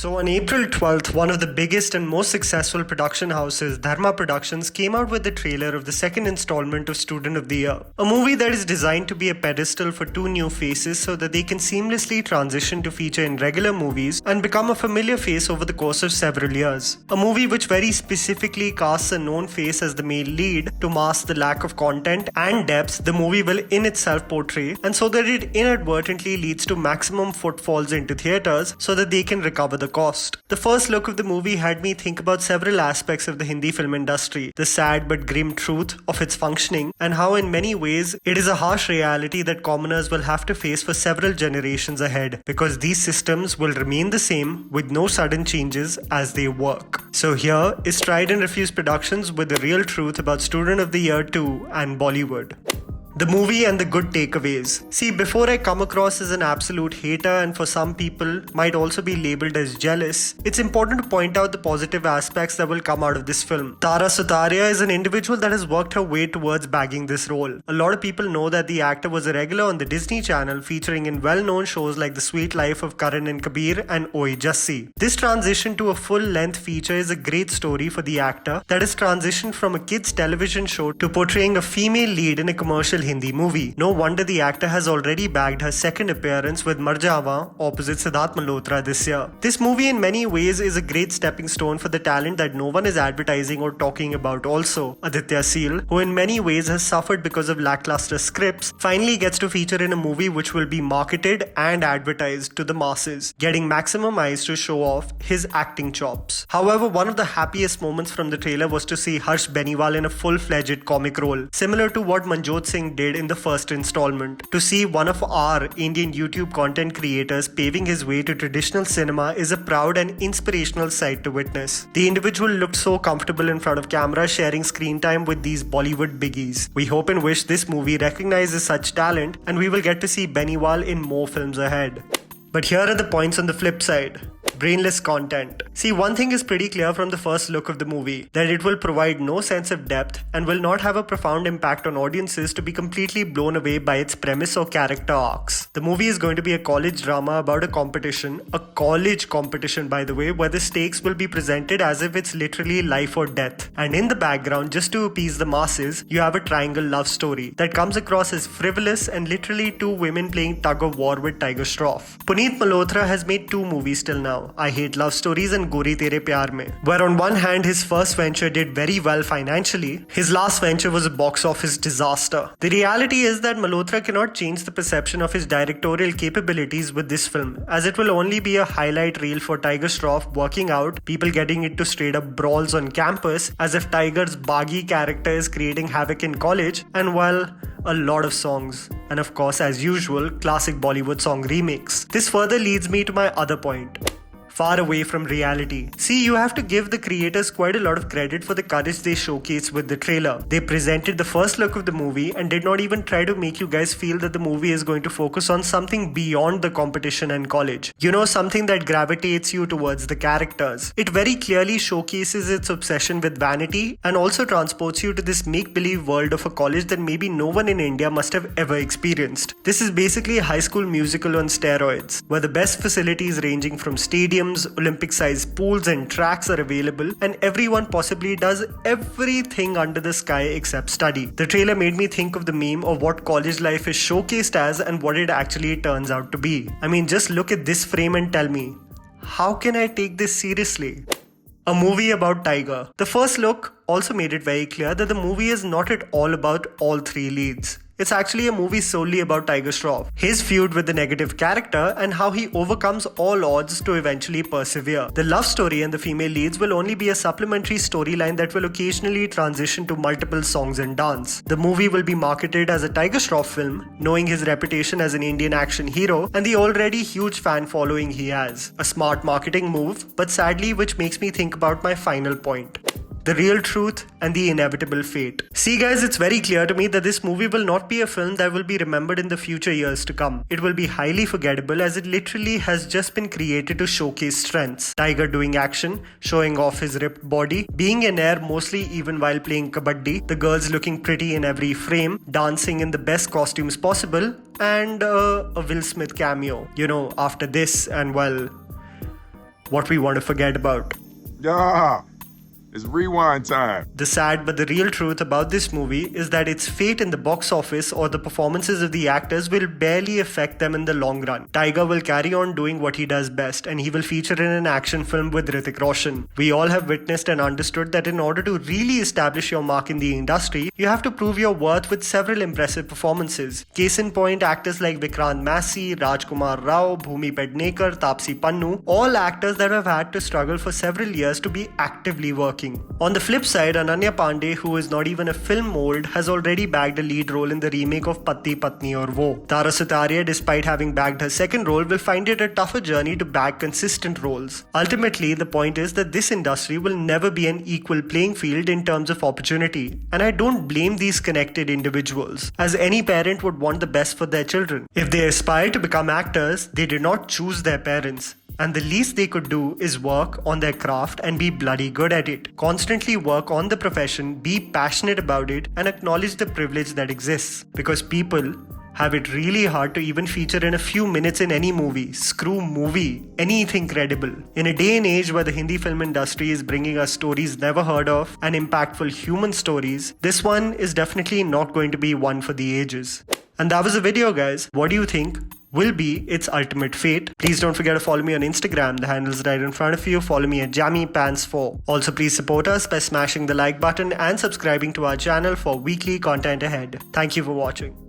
So on April 12th, one of the biggest and most successful production houses, Dharma Productions, came out with the trailer of the second installment of Student of the Year. A movie that is designed to be a pedestal for two new faces so that they can seamlessly transition to feature in regular movies and become a familiar face over the course of several years. A movie which very specifically casts a known face as the male lead to mask the lack of content and depth the movie will in itself portray, and so that it inadvertently leads to maximum footfalls into theatres so that they can recover the cost. The first look of the movie had me think about several aspects of the Hindi film industry, the sad but grim truth of its functioning, and how in many ways it is a harsh reality that commoners will have to face for several generations ahead, because these systems will remain the same with no sudden changes as they work. So here is Tried&Refused Productions with the real truth about Student of the Year 2 and Bollywood. The movie and the good takeaways. See, before I come across as an absolute hater and for some people might also be labelled as jealous, it's important to point out the positive aspects that will come out of this film. Tara Sutaria is an individual that has worked her way towards bagging this role. A lot of people know that the actor was a regular on the Disney Channel, featuring in well-known shows like The Sweet Life of Karan and Kabir and Oi Jassi. This transition to a full-length feature is a great story for the actor that has transitioned from a kids' television show to portraying a female lead in a commercial Hindi movie. No wonder the actor has already bagged her second appearance with Marjawa opposite Siddharth Malhotra this year. This movie in many ways is a great stepping stone for the talent that no one is advertising or talking about also. Aditya Seal, who in many ways has suffered because of lackluster scripts, finally gets to feature in a movie which will be marketed and advertised to the masses, getting maximum eyes to show off his acting chops. However, one of the happiest moments from the trailer was to see Harsh Beniwal in a full-fledged comic role, similar to what Manjot Singh did in the first installment. To see one of our Indian YouTube content creators paving his way to traditional cinema is a proud and inspirational sight to witness. The individual looked so comfortable in front of camera, sharing screen time with these Bollywood biggies. We hope and wish this movie recognizes such talent and we will get to see Beniwal in more films ahead. But here are the points on the flip side. Brainless content. See, one thing is pretty clear from the first look of the movie, that it will provide no sense of depth and will not have a profound impact on audiences to be completely blown away by its premise or character arcs. The movie is going to be a college drama about a competition, a college competition by the way, where the stakes will be presented as if it's literally life or death. And in the background, just to appease the masses, you have a triangle love story that comes across as frivolous and literally two women playing tug of war with Tiger Shroff. Puneet Malhotra has made two movies till now, I Hate Love Stories and Gori Tere Pyar Mein, where on one hand his first venture did very well financially, his last venture was a box office disaster. The reality is that Malhotra cannot change the perception of his directorial capabilities with this film, as it will only be a highlight reel for Tiger Shroff working out, people getting into straight up brawls on campus as if Tiger's baggy character is creating havoc in college, and well, a lot of songs. And of course, as usual, classic Bollywood song remakes. This further leads me to my other point. Far away from reality. See, you have to give the creators quite a lot of credit for the courage they showcased with the trailer. They presented the first look of the movie and did not even try to make you guys feel that the movie is going to focus on something beyond the competition and college. You know, something that gravitates you towards the characters. It very clearly showcases its obsession with vanity and also transports you to this make-believe world of a college that maybe no one in India must have ever experienced. This is basically a high school musical on steroids, where the best facilities ranging from stadiums, Olympic-sized pools and tracks are available, and everyone possibly does everything under the sky except study. The trailer made me think of the meme of what college life is showcased as and what it actually turns out to be. I mean, just look at this frame and tell me, how can I take this seriously? A movie about Tiger. The first look also made it very clear that the movie is not at all about all three leads. It's actually a movie solely about Tiger Shroff, his feud with the negative character, and how he overcomes all odds to eventually persevere. The love story and the female leads will only be a supplementary storyline that will occasionally transition to multiple songs and dance. The movie will be marketed as a Tiger Shroff film, knowing his reputation as an Indian action hero and the already huge fan following he has. A smart marketing move, but sadly which makes me think about my final point. The real truth and the inevitable fate. See guys, it's very clear to me that this movie will not be a film that will be remembered in the future years to come. It will be highly forgettable as it literally has just been created to showcase strengths. Tiger doing action, showing off his ripped body, being in air mostly even while playing kabaddi, the girls looking pretty in every frame, dancing in the best costumes possible, and a Will Smith cameo. You know, after this and well, what we want to forget about. Yeah, it's rewind time. The sad but the real truth about this movie is that its fate in the box office or the performances of the actors will barely affect them in the long run. Tiger will carry on doing what he does best, and he will feature in an action film with Hrithik Roshan. We all have witnessed and understood that in order to really establish your mark in the industry, you have to prove your worth with several impressive performances. Case in point, actors like Vikrant Massey, Rajkumar Rao, Bhumi Pednekar, Taapsee Pannu, all actors that have had to struggle for several years to be actively working. On the flip side, Ananya Pandey, who is not even a film mold, has already bagged a lead role in the remake of Pati Patni Aur Wo. Tara Sutaria, despite having bagged her second role, will find it a tougher journey to bag consistent roles. Ultimately, the point is that this industry will never be an equal playing field in terms of opportunity, and I don't blame these connected individuals, as any parent would want the best for their children. If they aspire to become actors, they did not choose their parents. And the least they could do is work on their craft and be bloody good at it. Constantly work on the profession, be passionate about it, and acknowledge the privilege that exists. Because people have it really hard to even feature in a few minutes in any movie. Screw movie, anything credible. In a day and age where the Hindi film industry is bringing us stories never heard of and impactful human stories, this one is definitely not going to be one for the ages. And that was the video, guys. What do you think will be its ultimate fate? Please don't forget to follow me on Instagram. The handle is right in front of you. Follow me at JammyPants4. Also, please support us by smashing the like button and subscribing to our channel for weekly content ahead. Thank you for watching.